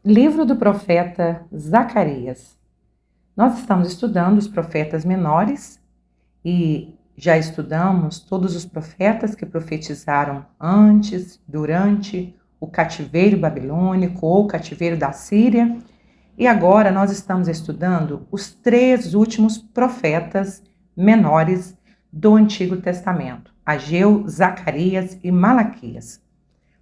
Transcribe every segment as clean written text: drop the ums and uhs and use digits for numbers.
Livro do profeta Zacarias. Nós estamos estudando os profetas menores e já estudamos todos os profetas que profetizaram antes, durante o cativeiro babilônico ou cativeiro da Síria. E agora nós estamos estudando os 3 últimos profetas menores do Antigo Testamento: Ageu, Zacarias e Malaquias.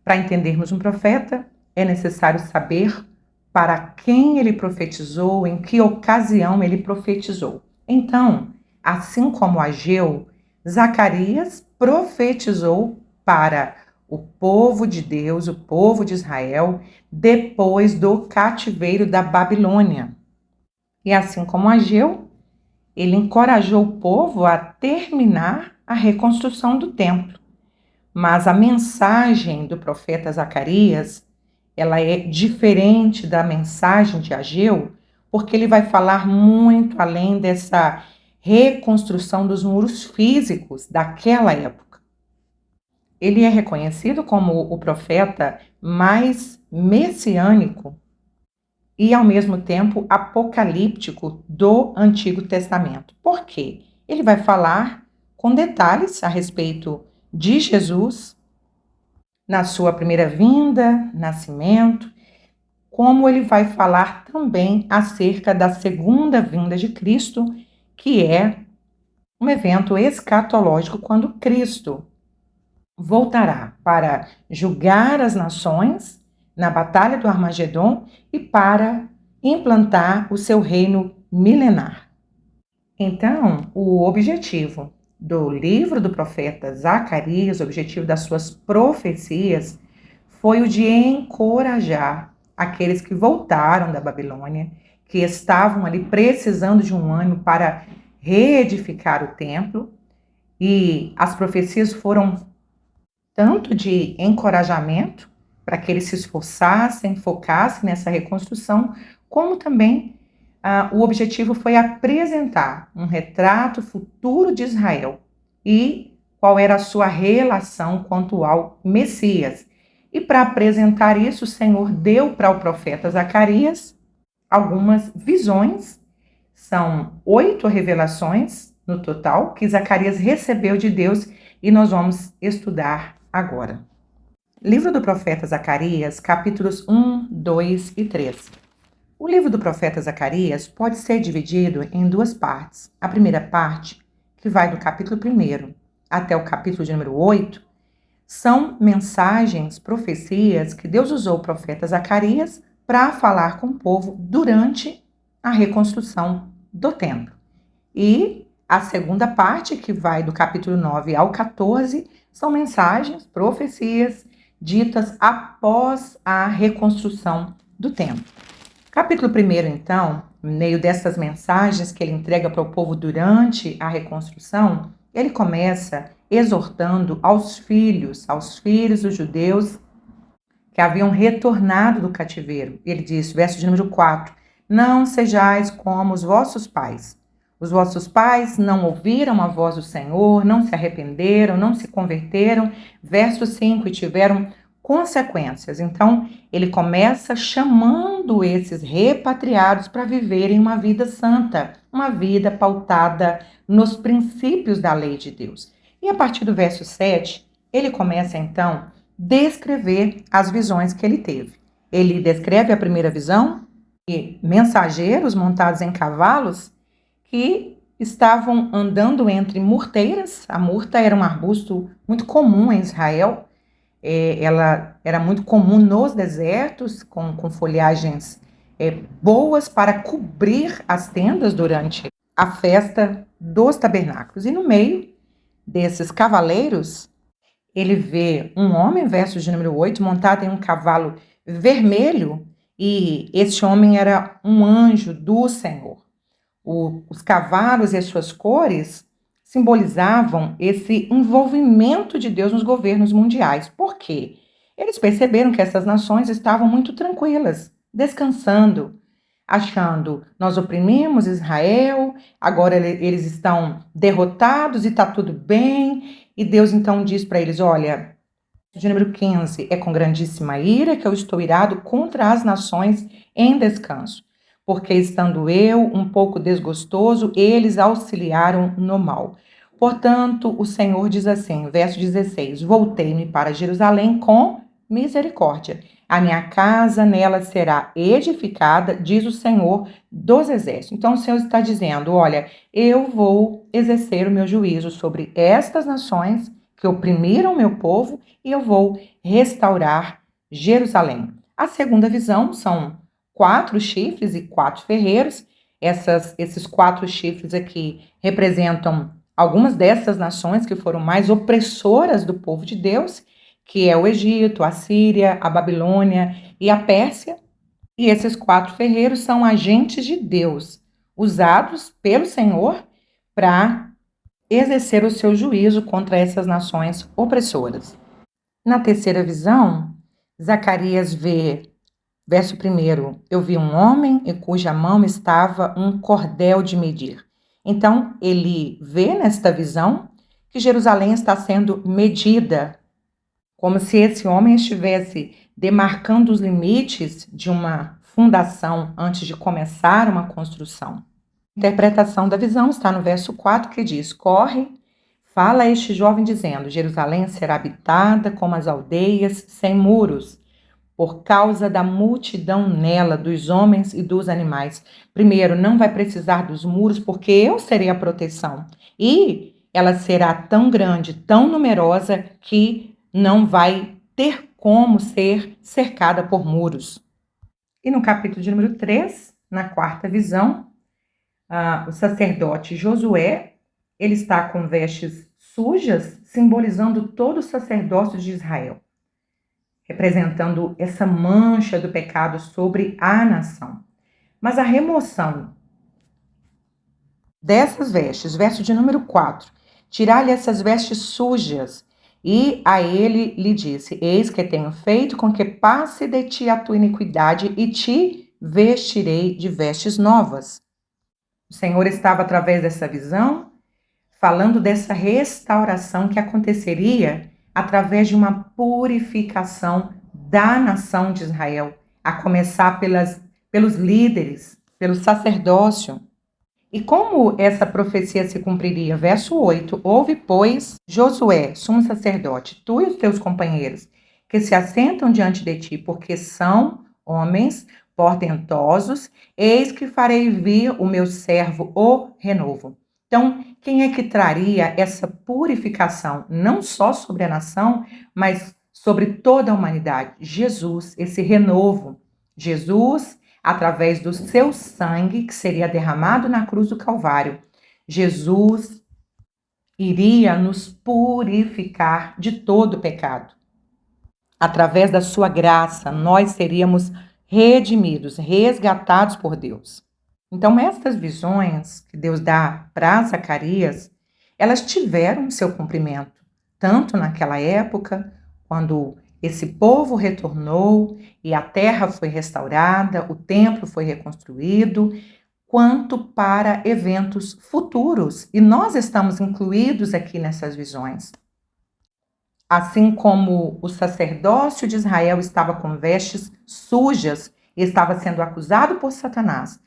Para entendermos um profeta, é necessário saber para quem ele profetizou, em que ocasião ele profetizou. Então, assim como Ageu, Zacarias profetizou para o povo de Deus, o povo de Israel, depois do cativeiro da Babilônia. E assim como Ageu, ele encorajou o povo a terminar a reconstrução do templo. Mas a mensagem do profeta Zacarias, ela é diferente da mensagem de Ageu, porque ele vai falar muito além dessa reconstrução dos muros físicos daquela época. Ele é reconhecido como o profeta mais messiânico e, ao mesmo tempo, apocalíptico do Antigo Testamento. Por quê? Ele vai falar com detalhes a respeito de Jesus, na sua primeira vinda, nascimento, como ele vai falar também acerca da segunda vinda de Cristo, que é um evento escatológico quando Cristo voltará para julgar as nações na Batalha do Armagedon e para implantar o seu reino milenar. Então, o objetivo do livro do profeta Zacarias, o objetivo das suas profecias, foi o de encorajar aqueles que voltaram da Babilônia, que estavam ali precisando de um ânimo para reedificar o templo, e as profecias foram tanto de encorajamento para que eles se esforçassem, focassem nessa reconstrução, como também o objetivo foi apresentar um retrato futuro de Israel e qual era a sua relação quanto ao Messias. E para apresentar isso, o Senhor deu para o profeta Zacarias algumas visões. São 8 revelações no total que Zacarias recebeu de Deus e nós vamos estudar agora. Livro do profeta Zacarias, capítulos 1, 2 e 3. O livro do profeta Zacarias pode ser dividido em 2 partes. A primeira parte, que vai do capítulo 1 até o capítulo de número 8, são mensagens, profecias que Deus usou o profeta Zacarias para falar com o povo durante a reconstrução do templo. E a segunda parte, que vai do capítulo 9 ao 14, são mensagens, profecias ditas após a reconstrução do templo. Capítulo 1, então, no meio dessas mensagens que ele entrega para o povo durante a reconstrução, ele começa exortando aos filhos dos judeus que haviam retornado do cativeiro. Ele diz, verso de número 4, não sejais como os vossos pais. Os vossos pais não ouviram a voz do Senhor, não se arrependeram, não se converteram. Verso 5, e tiveram consequências. Então, ele começa chamando esses repatriados para viverem uma vida santa, uma vida pautada nos princípios da lei de Deus. E a partir do verso 7, ele começa então a descrever as visões que ele teve. Ele descreve a primeira visão, de mensageiros montados em cavalos que estavam andando entre murteiras. A murta era um arbusto muito comum em Israel. Ela era muito comum nos desertos, com folhagens boas para cobrir as tendas durante a festa dos tabernáculos. E no meio desses cavaleiros, ele vê um homem, verso de número 8, montado em um cavalo vermelho, e esse homem era um anjo do Senhor. Os cavalos e as suas cores simbolizavam esse envolvimento de Deus nos governos mundiais. Por quê? Eles perceberam que essas nações estavam muito tranquilas, descansando, achando, nós oprimimos Israel, agora eles estão derrotados e está tudo bem. E Deus então diz para eles, olha, De número 15, é com grandíssima ira que eu estou irado contra as nações em descanso, porque estando eu um pouco desgostoso, eles auxiliaram no mal. Portanto, o Senhor diz assim, verso 16: Voltei-me para Jerusalém com misericórdia. A minha casa nela será edificada, diz o Senhor dos Exércitos. Então, o Senhor está dizendo: olha, eu vou exercer o meu juízo sobre estas nações que oprimiram o meu povo e eu vou restaurar Jerusalém. A segunda visão são 4 chifres e 4 ferreiros. Esses 4 chifres aqui representam algumas dessas nações que foram mais opressoras do povo de Deus, que é o Egito, a Síria, a Babilônia e a Pérsia. E esses 4 ferreiros são agentes de Deus, usados pelo Senhor para exercer o seu juízo contra essas nações opressoras. Na terceira visão, Zacarias vê, verso 1, eu vi um homem em cuja mão estava um cordel de medir. Então, ele vê nesta visão que Jerusalém está sendo medida, como se esse homem estivesse demarcando os limites de uma fundação antes de começar uma construção. A interpretação da visão está no verso 4, que diz: Corre, fala a este jovem dizendo, Jerusalém será habitada como as aldeias sem muros, por causa da multidão nela, dos homens e dos animais. Primeiro, não vai precisar dos muros, porque eu serei a proteção. E ela será tão grande, tão numerosa, que não vai ter como ser cercada por muros. E no capítulo de número 3, na quarta visão, o sacerdote Josué, ele está com vestes sujas, simbolizando todo o sacerdócio de Israel, representando essa mancha do pecado sobre a nação. Mas a remoção dessas vestes, verso de número 4, tirar-lhe essas vestes sujas, e a ele lhe disse, eis que tenho feito com que passe de ti a tua iniquidade e te vestirei de vestes novas. O Senhor estava, através dessa visão, falando dessa restauração que aconteceria através de uma purificação da nação de Israel, a começar pelos líderes, pelo sacerdócio. E como essa profecia se cumpriria? Verso 8, ouve, pois, Josué, sumo sacerdote, tu e os teus companheiros, que se assentam diante de ti, porque são homens portentosos, eis que farei vir o meu servo, o renovo. Então, quem é que traria essa purificação, não só sobre a nação, mas sobre toda a humanidade? Jesus, esse renovo. Jesus, através do seu sangue, que seria derramado na cruz do Calvário, Jesus iria nos purificar de todo o pecado. Através da sua graça, nós seríamos redimidos, resgatados por Deus. Então, estas visões que Deus dá para Zacarias, elas tiveram seu cumprimento, tanto naquela época, quando esse povo retornou e a terra foi restaurada, o templo foi reconstruído, quanto para eventos futuros. E nós estamos incluídos aqui nessas visões. Assim como o sacerdócio de Israel estava com vestes sujas e estava sendo acusado por Satanás,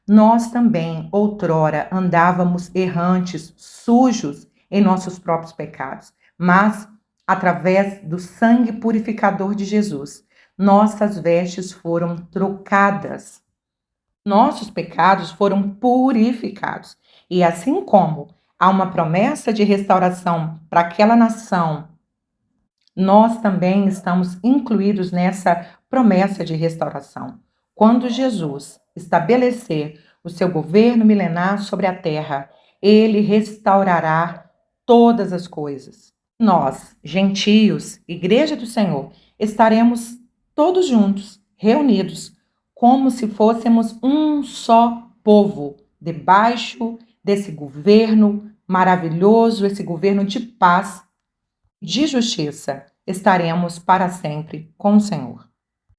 nós também, outrora, andávamos errantes, sujos em nossos próprios pecados, mas através do sangue purificador de Jesus, nossas vestes foram trocadas, nossos pecados foram purificados. E assim como há uma promessa de restauração para aquela nação, nós também estamos incluídos nessa promessa de restauração. Quando Jesus estabelecer o seu governo milenar sobre a terra, ele restaurará todas as coisas. Nós, gentios, Igreja do Senhor, estaremos todos juntos, reunidos, como se fôssemos um só povo, debaixo desse governo maravilhoso, esse governo de paz, de justiça. Estaremos para sempre com o Senhor.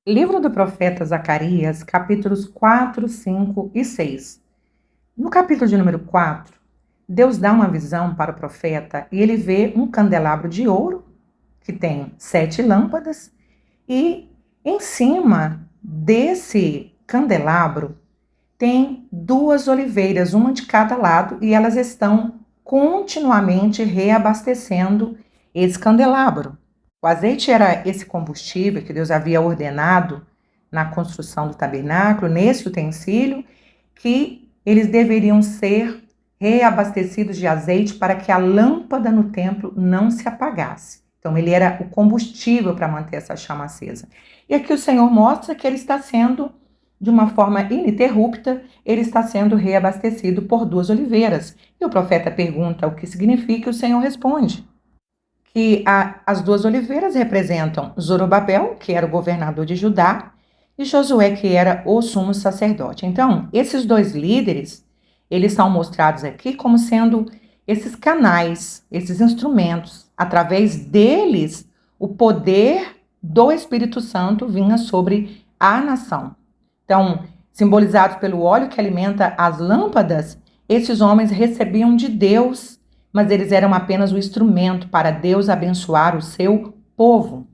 Livro do profeta Zacarias, capítulos 4, 5 e 6. No capítulo de número 4, Deus dá uma visão para o profeta e ele vê um candelabro de ouro, que tem 7 lâmpadas, e em cima desse candelabro tem 2 oliveiras, uma de cada lado, e elas estão continuamente reabastecendo esse candelabro. O azeite era esse combustível que Deus havia ordenado na construção do tabernáculo, nesse utensílio, que eles deveriam ser reabastecidos de azeite para que a lâmpada no templo não se apagasse. Então, ele era o combustível para manter essa chama acesa. E aqui o Senhor mostra que ele está sendo, de uma forma ininterrupta, ele está sendo reabastecido por 2 oliveiras. E o profeta pergunta o que significa, e o Senhor responde que as 2 oliveiras representam Zorobabel, que era o governador de Judá, e Josué, que era o sumo sacerdote. Então, esses 2 líderes, eles são mostrados aqui como sendo esses canais, esses instrumentos. Através deles, o poder do Espírito Santo vinha sobre a nação. Então, simbolizados pelo óleo que alimenta as lâmpadas, esses homens recebiam de Deus, mas eles eram apenas o instrumento para Deus abençoar o seu povo.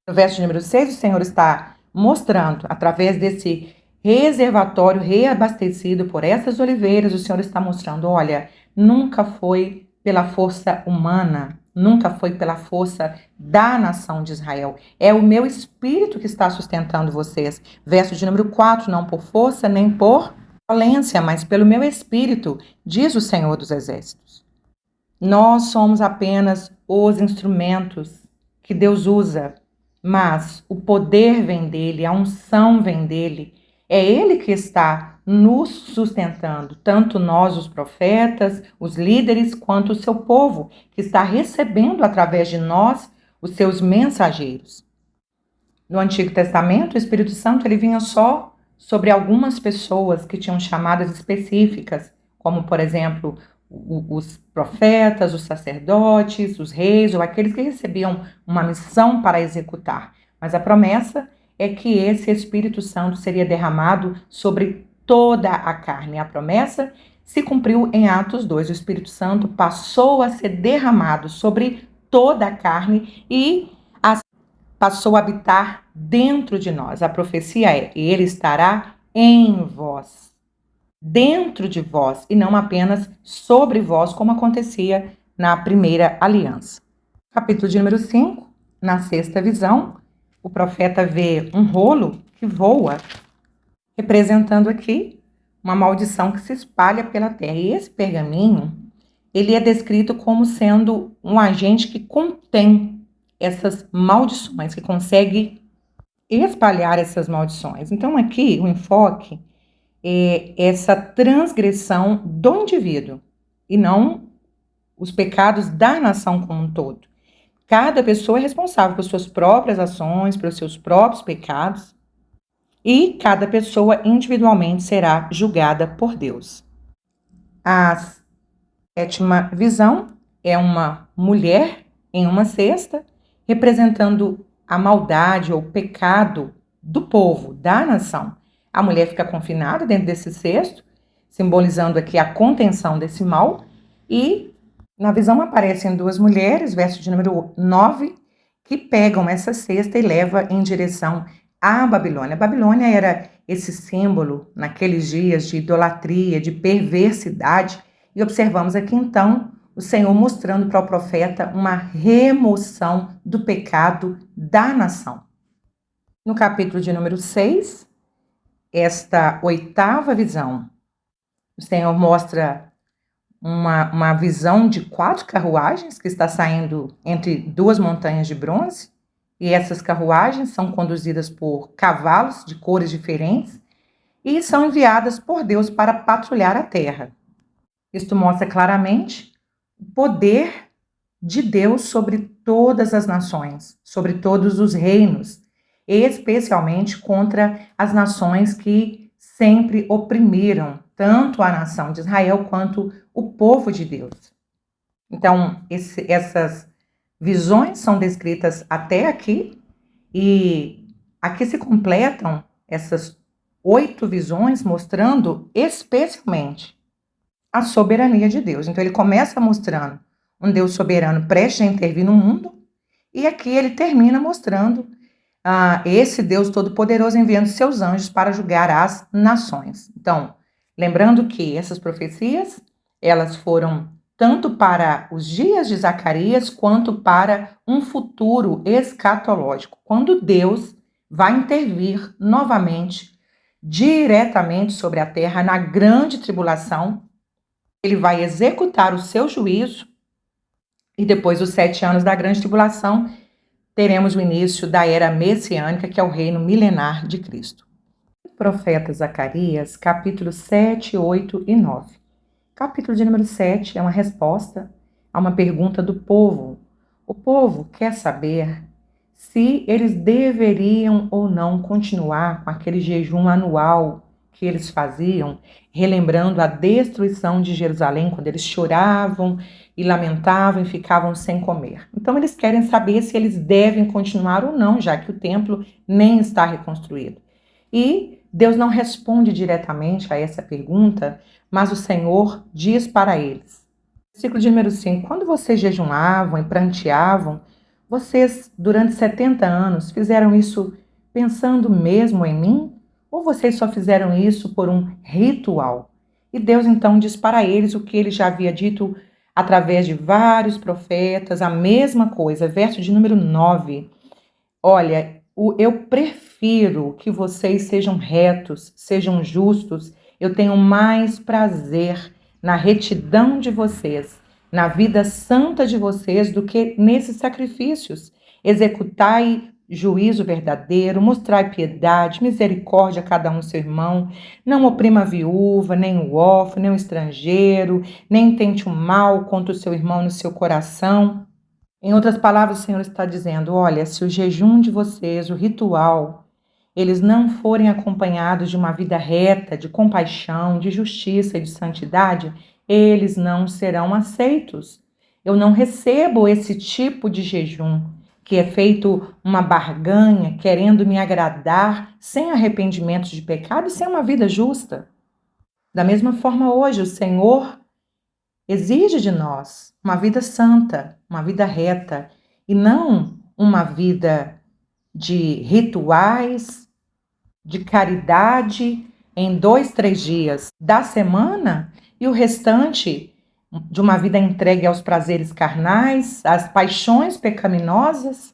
No verso número 6, o Senhor está mostrando, através desse reservatório reabastecido por essas oliveiras, o Senhor está mostrando, olha, nunca foi pela força humana, nunca foi pela força da nação de Israel. É o meu Espírito que está sustentando vocês. Verso de número 4, não por força nem por violência, mas pelo meu Espírito, diz o Senhor dos Exércitos. Nós somos apenas os instrumentos que Deus usa, mas o poder vem dele, a unção vem dele. É ele que está nos sustentando, tanto nós, os profetas, os líderes, quanto o seu povo, que está recebendo através de nós os seus mensageiros. No Antigo Testamento, o Espírito Santo ele vinha só sobre algumas pessoas que tinham chamadas específicas, como, por exemplo, os profetas, os sacerdotes, os reis, ou aqueles que recebiam uma missão para executar. Mas a promessa é que esse Espírito Santo seria derramado sobre toda a carne. A promessa se cumpriu em Atos 2. O Espírito Santo passou a ser derramado sobre toda a carne e passou a habitar dentro de nós. A profecia é: ele estará em vós, dentro de vós, e não apenas sobre vós, como acontecia na primeira aliança. Capítulo de número 5, na 6ª visão, o profeta vê um rolo que voa, representando aqui uma maldição que se espalha pela terra. E esse pergaminho, ele é descrito como sendo um agente que contém essas maldições, que consegue espalhar essas maldições. Então aqui o enfoque é essa transgressão do indivíduo e não os pecados da nação como um todo. Cada pessoa é responsável por suas próprias ações, pelos seus próprios pecados, e cada pessoa individualmente será julgada por Deus. A 7ª visão é uma mulher em uma cesta, representando a maldade ou pecado do povo, da nação. A mulher fica confinada dentro desse cesto, simbolizando aqui a contenção desse mal, e na visão aparecem 2 mulheres, verso de número 9, que pegam essa cesta e levam em direção à Babilônia. A Babilônia era esse símbolo, naqueles dias, de idolatria, de perversidade, e observamos aqui então o Senhor mostrando para o profeta uma remoção do pecado da nação. No capítulo de número 6, esta 8ª visão, o Senhor mostra uma visão de 4 carruagens que está saindo entre 2 montanhas de bronze, e essas carruagens são conduzidas por cavalos de cores diferentes e são enviadas por Deus para patrulhar a terra. Isto mostra claramente o poder de Deus sobre todas as nações, sobre todos os reinos, especialmente contra as nações que sempre oprimiram tanto a nação de Israel quanto o povo de Deus. Então, essas visões são descritas até aqui, e aqui se completam essas 8 visões, mostrando especialmente a soberania de Deus. Então, ele começa mostrando um Deus soberano prestes a intervir no mundo, E aqui ele termina mostrando esse Deus Todo-Poderoso enviando seus anjos para julgar as nações. Então, lembrando que essas profecias, elas foram tanto para os dias de Zacarias, quanto para um futuro escatológico, quando Deus vai intervir novamente, diretamente sobre a terra, na grande tribulação. Ele vai executar o seu juízo, e depois dos 7 anos da grande tribulação, teremos o início da era messiânica, que é o reino milenar de Cristo. Profeta Zacarias, capítulos 7, 8 e 9. Capítulo de número 7 é uma resposta a uma pergunta do povo. O povo quer saber se eles deveriam ou não continuar com aquele jejum anual que eles faziam, relembrando a destruição de Jerusalém, quando eles choravam e lamentavam e ficavam sem comer. Então eles querem saber se eles devem continuar ou não, já que o templo nem está reconstruído. E Deus não responde diretamente a essa pergunta, mas o Senhor diz para eles. Versículo de número 5. Quando vocês jejuavam e pranteavam, vocês, durante 70 anos, fizeram isso pensando mesmo em mim? Ou vocês só fizeram isso por um ritual? E Deus então diz para eles o que ele já havia dito através de vários profetas, a mesma coisa. Verso de número 9. Olha, eu prefiro que vocês sejam retos, sejam justos. Eu tenho mais prazer na retidão de vocês, na vida santa de vocês, do que nesses sacrifícios. Executai juízo verdadeiro, mostrai piedade, misericórdia a cada um seu irmão. Não oprima a viúva, nem o órfão, nem o estrangeiro, nem tente o mal contra o seu irmão no seu coração. Em outras palavras, o Senhor está dizendo, olha, se o jejum de vocês, o ritual, eles não forem acompanhados de uma vida reta, de compaixão, de justiça e de santidade, eles não serão aceitos. Eu não recebo esse tipo de jejum, que é feito uma barganha, querendo me agradar, sem arrependimento de pecado e sem uma vida justa. Da mesma forma, hoje, o Senhor exige de nós uma vida santa, uma vida reta, e não uma vida de rituais, de caridade em 2, 3 dias da semana e o restante de uma vida entregue aos prazeres carnais, às paixões pecaminosas,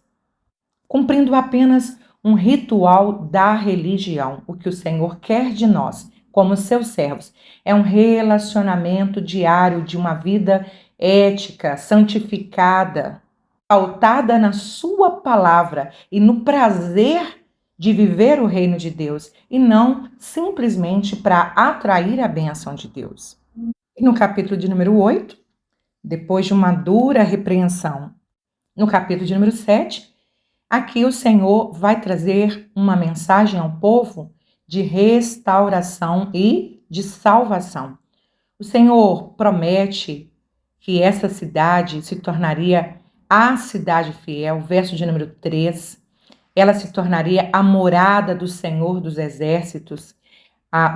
cumprindo apenas um ritual da religião. O que o Senhor quer de nós, como seus servos, é um relacionamento diário de uma vida ética, santificada, pautada na sua palavra e no prazer de viver o reino de Deus, e não simplesmente para atrair a bênção de Deus. E no capítulo de número 8, depois de uma dura repreensão, no capítulo de número 7, aqui o Senhor vai trazer uma mensagem ao povo de restauração e de salvação. O Senhor promete que essa cidade se tornaria a cidade fiel, verso de número 3. Ela se tornaria a morada do Senhor dos Exércitos.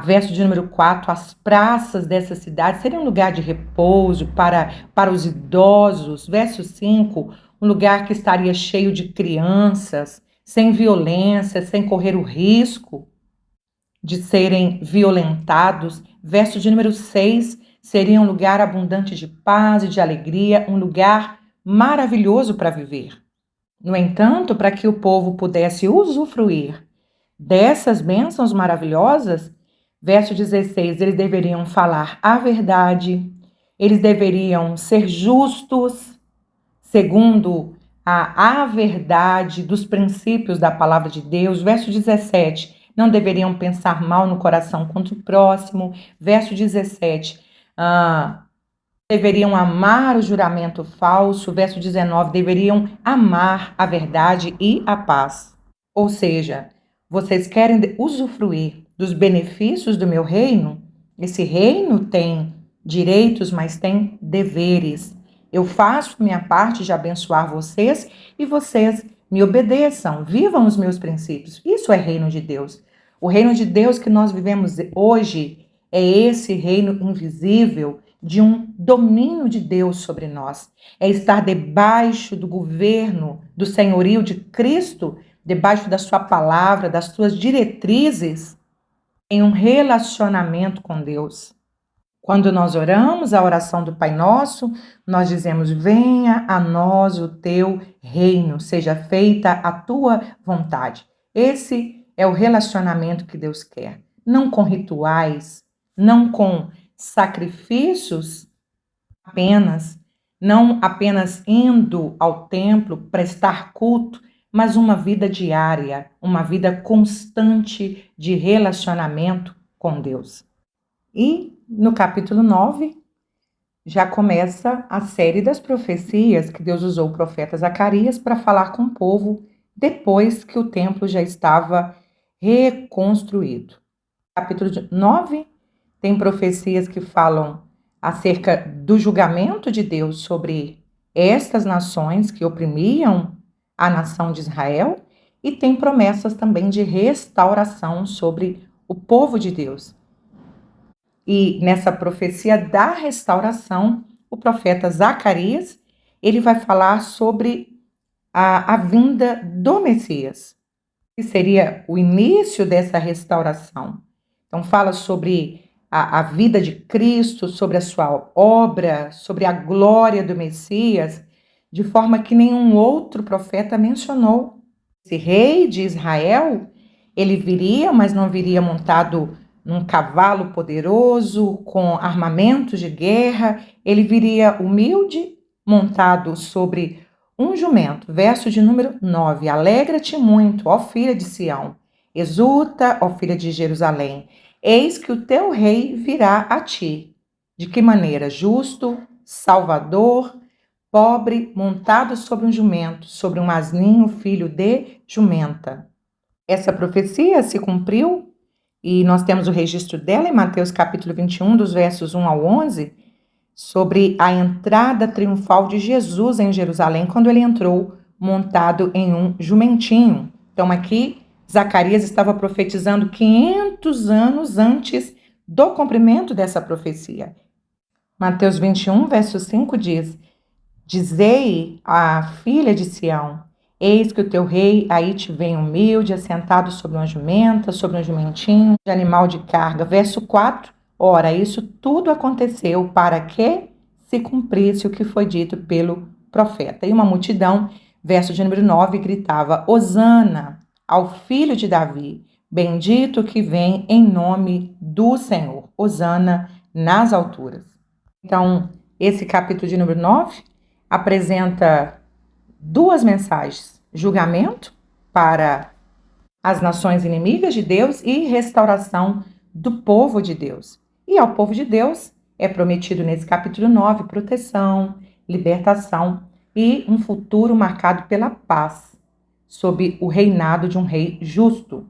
Verso de número 4, as praças dessa cidade seriam um lugar de repouso para os idosos. Verso 5, um lugar que estaria cheio de crianças, sem violência, sem correr o risco de serem violentados. Verso de número 6, seria um lugar abundante de paz e de alegria, um lugar maravilhoso para viver. No entanto, para que o povo pudesse usufruir dessas bênçãos maravilhosas, verso 16, eles deveriam falar a verdade, eles deveriam ser justos, segundo a verdade dos princípios da palavra de Deus. Verso 17, não deveriam pensar mal no coração contra o próximo. Verso 17, deveriam amar o juramento falso. Verso 19, deveriam amar a verdade e a paz. Ou seja, vocês querem usufruir dos benefícios do meu reino? Esse reino tem direitos, mas tem deveres. Eu faço minha parte de abençoar vocês e vocês me obedeçam, vivam os meus princípios. Isso é reino de Deus. O reino de Deus que nós vivemos hoje é esse reino invisível de um domínio de Deus sobre nós. É estar debaixo do governo, do senhorio de Cristo, debaixo da sua palavra, das suas diretrizes, em um relacionamento com Deus. Quando nós oramos a oração do Pai Nosso, nós dizemos: venha a nós o teu reino, seja feita a tua vontade. Esse é o relacionamento que Deus quer. Não com rituais, não com sacrifícios apenas, não apenas indo ao templo prestar culto, mas uma vida diária, uma vida constante de relacionamento com Deus. E no capítulo 9, já começa a série das profecias que Deus usou o profeta Zacarias para falar com o povo depois que o templo já estava reconstruído. Capítulo 9 tem profecias que falam acerca do julgamento de Deus sobre estas nações que oprimiam a nação de Israel, e tem promessas também de restauração sobre o povo de Deus. E nessa profecia da restauração, o profeta Zacarias, ele vai falar sobre a vinda do Messias, que seria o início dessa restauração. Então fala sobre a vida de Cristo, sobre a sua obra, sobre a glória do Messias, de forma que nenhum outro profeta mencionou. Esse rei de Israel, ele viria, mas não viria montado num cavalo poderoso, com armamentos de guerra. Ele viria humilde, montado sobre um jumento. Verso de número 9. Alegra-te muito, ó filha de Sião. Exulta, ó filha de Jerusalém. Eis que o teu rei virá a ti. De que maneira? Justo, salvador, pobre, montado sobre um jumento, sobre um asninho, filho de jumenta. Essa profecia se cumpriu e nós temos o registro dela em Mateus capítulo 21, dos versos 1 ao 11, sobre a entrada triunfal de Jesus em Jerusalém, quando ele entrou montado em um jumentinho. Então aqui, Zacarias estava profetizando 500 anos antes do cumprimento dessa profecia. Mateus 21, verso 5 diz: Dizei à filha de Sião: eis que o teu rei aí te vem humilde, assentado sobre uma jumenta, sobre um jumentinho, de animal de carga. Verso 4, ora, isso tudo aconteceu para que se cumprisse o que foi dito pelo profeta. E uma multidão, verso de número 9, gritava: Hosana ao filho de Davi, bendito que vem em nome do Senhor. Hosana nas alturas. Então, esse capítulo de número 9 apresenta duas mensagens: julgamento para as nações inimigas de Deus e restauração do povo de Deus. E ao povo de Deus é prometido nesse capítulo 9 proteção, libertação e um futuro marcado pela paz, sob o reinado de um rei justo.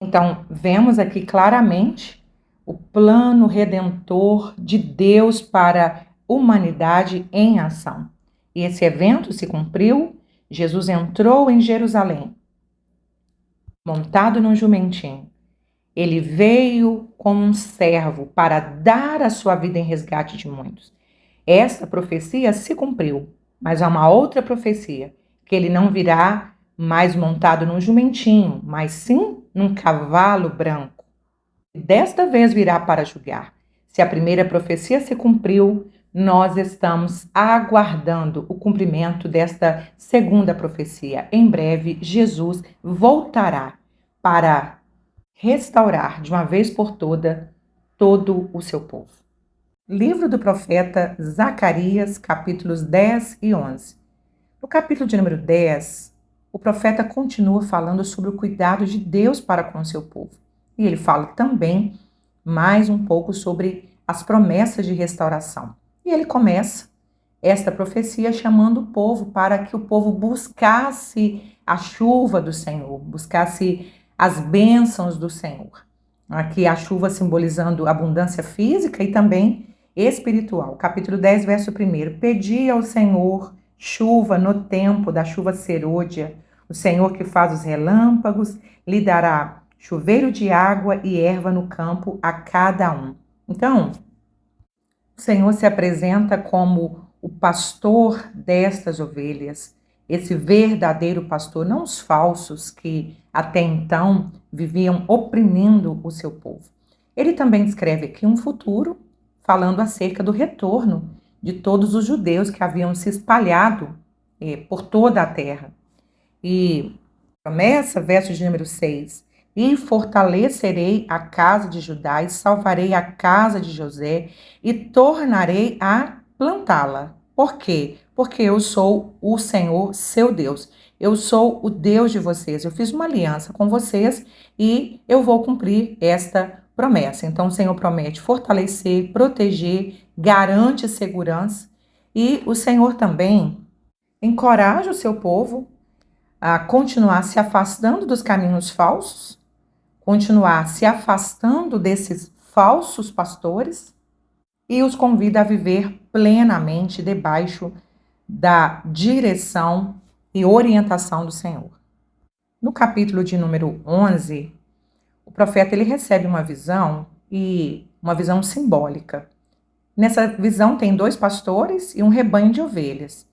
Então, vemos aqui claramente o plano redentor de Deus para a humanidade em ação. E esse evento se cumpriu. Jesus entrou em Jerusalém, montado num jumentinho. Ele veio como um servo para dar a sua vida em resgate de muitos. Essa profecia se cumpriu, mas há uma outra profecia, que ele não virá mais montado num jumentinho, mas sim num cavalo branco. Desta vez virá para julgar. Se a primeira profecia se cumpriu, nós estamos aguardando o cumprimento desta segunda profecia. Em breve, Jesus voltará para restaurar de uma vez por todas todo o seu povo. Livro do profeta Zacarias, capítulos 10 e 11. No capítulo de número 10, o profeta continua falando sobre o cuidado de Deus para com o seu povo. E ele fala também mais um pouco sobre as promessas de restauração. E ele começa esta profecia chamando o povo para que o povo buscasse a chuva do Senhor, buscasse as bênçãos do Senhor. Aqui a chuva simbolizando abundância física e também espiritual. Capítulo 10, verso 1. Pedi ao Senhor chuva no tempo da chuva serôdia. O Senhor que faz os relâmpagos lhe dará chuveiro de água e erva no campo a cada um. Então, O Senhor se apresenta como o pastor destas ovelhas, esse verdadeiro pastor, não os falsos que até então viviam oprimindo o seu povo. Ele também descreve aqui um futuro, falando acerca do retorno de todos os judeus que haviam se espalhado por toda a terra. E promessa, verso de número 6, e fortalecerei a casa de Judá e salvarei a casa de José e tornarei a plantá-la. Por quê? Porque eu sou o Senhor, seu Deus. Eu sou o Deus de vocês. Eu fiz uma aliança com vocês e eu vou cumprir esta promessa. Então o Senhor promete fortalecer, proteger, garante segurança e o Senhor também encoraja o seu povo a continuar se afastando dos caminhos falsos, continuar se afastando desses falsos pastores e os convida a viver plenamente debaixo da direção e orientação do Senhor. No capítulo de número 11, o profeta ele recebe uma visão e uma visão simbólica. Nessa visão tem 2 pastores e um rebanho de ovelhas.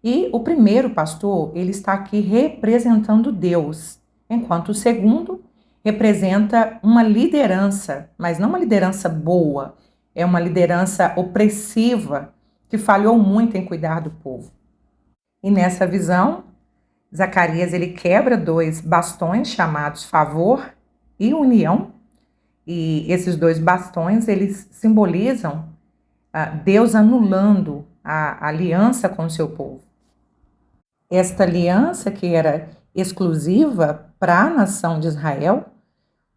E o primeiro pastor, ele está aqui representando Deus, enquanto o segundo representa uma liderança, mas não uma liderança boa, é uma liderança opressiva que falhou muito em cuidar do povo. E nessa visão, Zacarias ele quebra 2 bastões chamados favor e união, e esses 2 bastões eles simbolizam Deus anulando a aliança com o seu povo. Esta aliança que era exclusiva para a nação de Israel,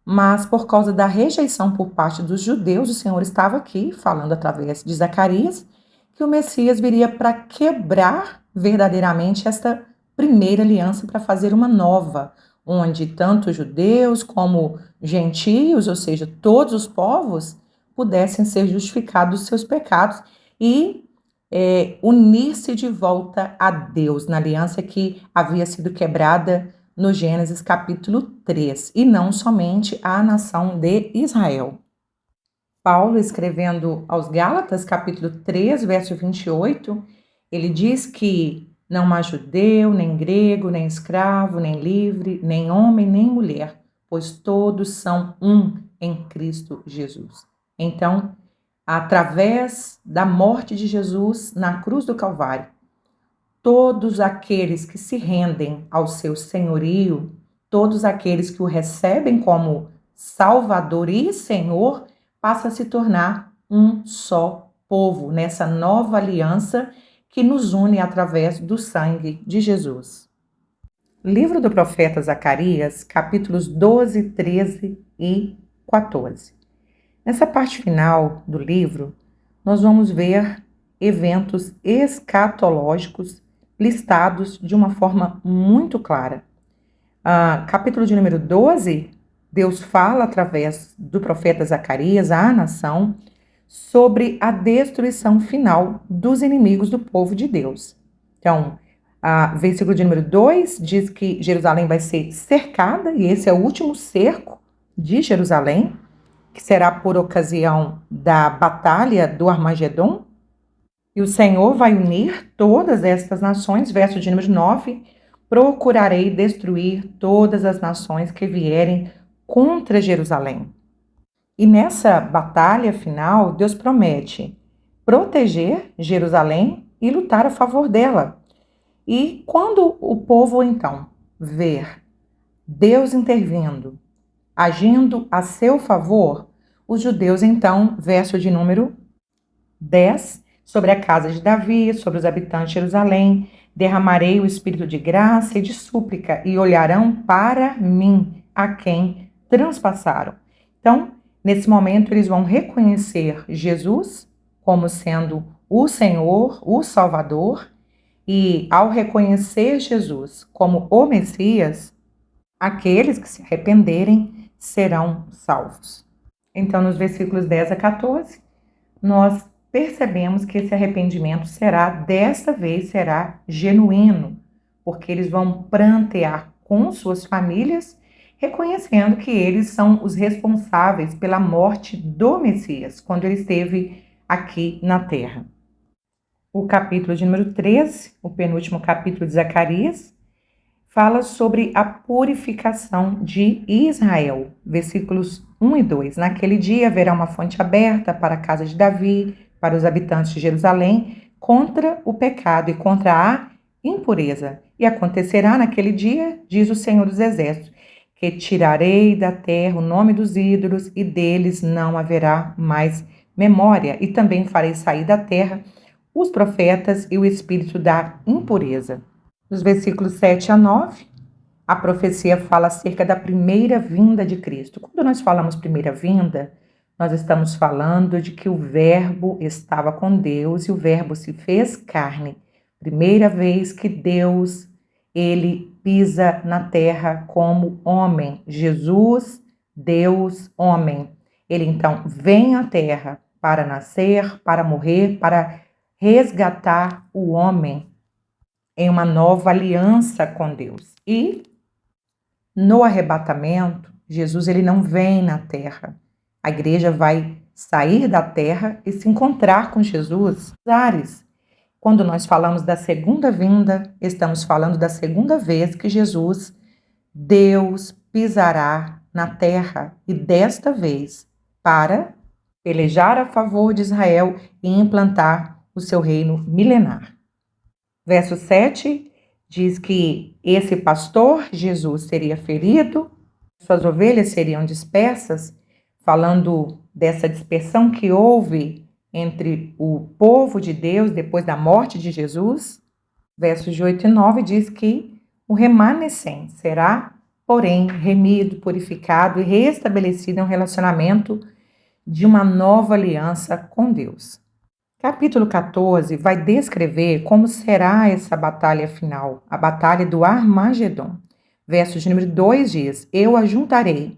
mas por causa da rejeição por parte dos judeus, o Senhor estava aqui falando através de Zacarias que o Messias viria para quebrar verdadeiramente esta primeira aliança para fazer uma nova, onde tanto judeus como gentios, ou seja, todos os povos, pudessem ser justificados dos seus pecados e unir-se de volta a Deus, na aliança que havia sido quebrada no Gênesis capítulo 3, e não somente a nação de Israel. Paulo, escrevendo aos Gálatas, capítulo 3, verso 28, ele diz que não há judeu, nem grego, nem escravo, nem livre, nem homem, nem mulher, pois todos são um em Cristo Jesus. Então, através da morte de Jesus na cruz do Calvário, todos aqueles que se rendem ao seu senhorio, todos aqueles que o recebem como Salvador e Senhor, passam a se tornar um só povo nessa nova aliança que nos une através do sangue de Jesus. Livro do profeta Zacarias, capítulos 12, 13 e 14. Nessa parte final do livro, nós vamos ver eventos escatológicos listados de uma forma muito clara. Capítulo de número 12, Deus fala através do profeta Zacarias à nação sobre a destruição final dos inimigos do povo de Deus. Então, versículo de número 2 diz que Jerusalém vai ser cercada, e esse é o último cerco de Jerusalém, que será por ocasião da batalha do Armagedon. E o Senhor vai unir todas estas nações, verso de número 9, procurarei destruir todas as nações que vierem contra Jerusalém. E nessa batalha final, Deus promete proteger Jerusalém e lutar a favor dela. E quando o povo, então, ver Deus intervindo, agindo a seu favor, os judeus, então, verso de número 10, sobre a casa de Davi, sobre os habitantes de Jerusalém, derramarei o espírito de graça e de súplica, e olharão para mim, a quem transpassaram. Então, nesse momento, eles vão reconhecer Jesus como sendo o Senhor, o Salvador, e ao reconhecer Jesus como o Messias, aqueles que se arrependerem serão salvos. Então, nos versículos 10 a 14, nós percebemos que esse arrependimento desta vez será genuíno, porque eles vão prantear com suas famílias, reconhecendo que eles são os responsáveis pela morte do Messias, quando ele esteve aqui na terra. O capítulo de número 13, o penúltimo capítulo de Zacarias, fala sobre a purificação de Israel. Versículos 1 e 2. Naquele dia haverá uma fonte aberta para a casa de Davi, para os habitantes de Jerusalém, contra o pecado e contra a impureza. E acontecerá naquele dia, diz o Senhor dos Exércitos, que tirarei da terra o nome dos ídolos e deles não haverá mais memória. E também farei sair da terra os profetas e o espírito da impureza. Nos versículos 7 a 9, a profecia fala acerca da primeira vinda de Cristo. Quando nós falamos primeira vinda, nós estamos falando de que o Verbo estava com Deus e o Verbo se fez carne. Primeira vez que Deus, ele pisa na terra como homem. Jesus, Deus, homem. Ele então vem à terra para nascer, para morrer, para resgatar o homem em uma nova aliança com Deus. E no arrebatamento, Jesus ele não vem na terra. A igreja vai sair da terra e se encontrar com Jesus nos ares. Quando nós falamos da segunda vinda, estamos falando da segunda vez que Jesus, Deus, pisará na terra e desta vez para pelejar a favor de Israel e implantar o seu reino milenar. Verso 7 diz que esse pastor, Jesus, seria ferido, suas ovelhas seriam dispersas, falando dessa dispersão que houve entre o povo de Deus depois da morte de Jesus. Versos de 8 e 9 diz que o remanescente será, porém, remido, purificado e restabelecido em um relacionamento de uma nova aliança com Deus. Capítulo 14 vai descrever como será essa batalha final, a batalha do Armagedon. Verso de número 2 diz: Eu ajuntarei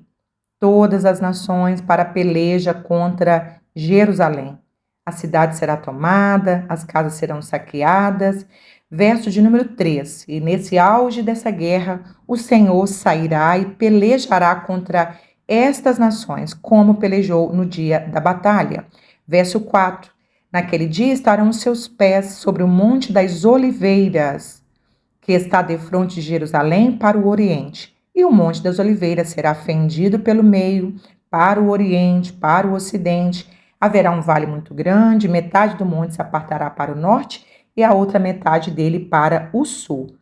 todas as nações para a peleja contra Jerusalém. A cidade será tomada, as casas serão saqueadas. Verso de número 3: E nesse auge dessa guerra, o Senhor sairá e pelejará contra estas nações, como pelejou no dia da batalha. Verso 4: Naquele dia estarão os seus pés sobre o Monte das Oliveiras, que está defronte de Jerusalém para o oriente. E o Monte das Oliveiras será fendido pelo meio, para o oriente, para o ocidente. Haverá um vale muito grande, metade do monte se apartará para o norte e a outra metade dele para o sul.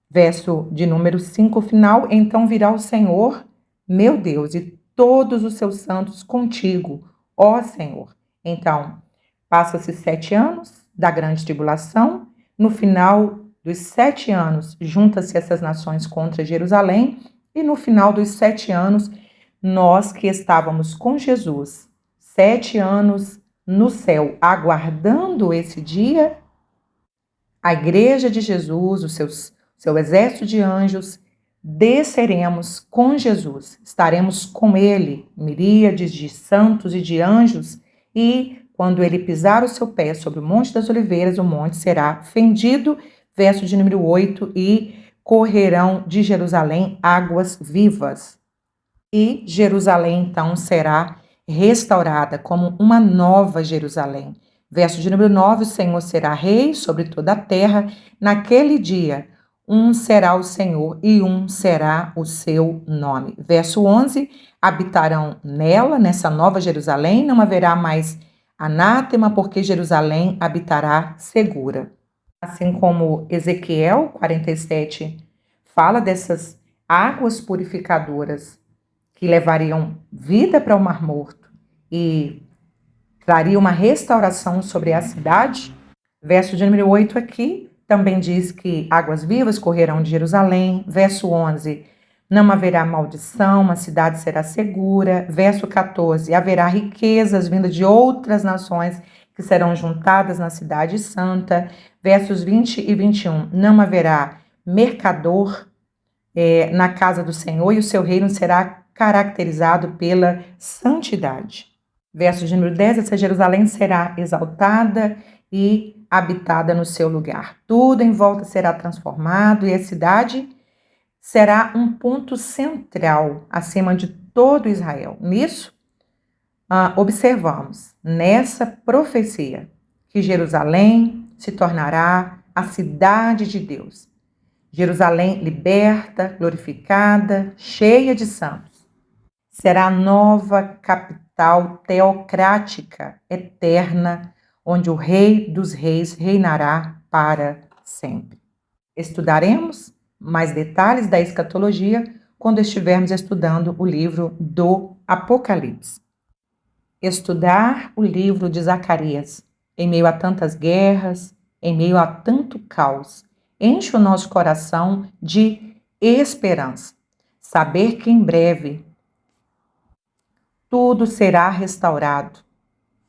Verso de número 5 final: Então virá o Senhor, meu Deus, e todos os seus santos contigo, ó Senhor. Então, passa-se 7 anos da grande tribulação. No final dos 7 anos, juntam-se essas nações contra Jerusalém. E no final dos 7 anos, nós que estávamos com Jesus, 7 anos no céu, aguardando esse dia, a igreja de Jesus, seu exército de anjos, desceremos com Jesus. Estaremos com ele, miríades de santos e de anjos, e quando ele pisar o seu pé sobre o Monte das Oliveiras, o monte será fendido. Verso de número 8, e correrão de Jerusalém águas vivas. E Jerusalém, então, será restaurada como uma nova Jerusalém. Verso de número 9, o Senhor será rei sobre toda a terra. Naquele dia, um será o Senhor e um será o seu nome. Verso 11, habitarão nela, nessa nova Jerusalém, não haverá mais anátema, porque Jerusalém habitará segura. Assim como Ezequiel 47 fala dessas águas purificadoras que levariam vida para o Mar Morto e traria uma restauração sobre a cidade. Verso de número 8 aqui também diz que águas vivas correrão de Jerusalém. Verso 11, não haverá maldição, a cidade será segura. Verso 14, haverá riquezas vindas de outras nações que serão juntadas na cidade santa. Versos 20 e 21, não haverá mercador na casa do Senhor e o seu reino será caracterizado pela santidade. Verso de número 10, essa Jerusalém será exaltada e habitada no seu lugar. Tudo em volta será transformado e a cidade será um ponto central acima de todo Israel. Nisso, observamos nessa profecia que Jerusalém se tornará a cidade de Deus. Jerusalém liberta, glorificada, cheia de santos. Será a nova capital teocrática, eterna, onde o Rei dos Reis reinará para sempre. Estudaremos mais detalhes da escatologia quando estivermos estudando o livro do Apocalipse. Estudar o livro de Zacarias, em meio a tantas guerras, em meio a tanto caos, enche o nosso coração de esperança. Saber que em breve tudo será restaurado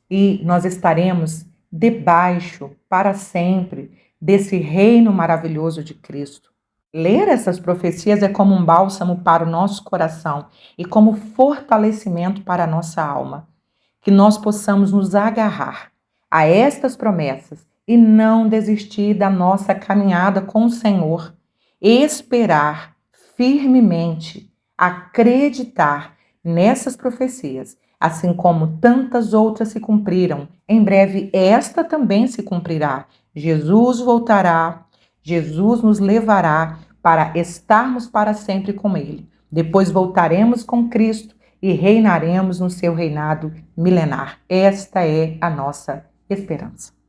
e nós estaremos debaixo para sempre desse reino maravilhoso de Cristo. Ler essas profecias é como um bálsamo para o nosso coração e como fortalecimento para a nossa alma. Que nós possamos nos agarrar a estas promessas e não desistir da nossa caminhada com o Senhor. Esperar firmemente, acreditar nessas profecias, assim como tantas outras se cumpriram. Em breve esta também se cumprirá. Jesus voltará, Jesus nos levará para estarmos para sempre com Ele. Depois voltaremos com Cristo e reinaremos no seu reinado milenar. Esta é a nossa esperança.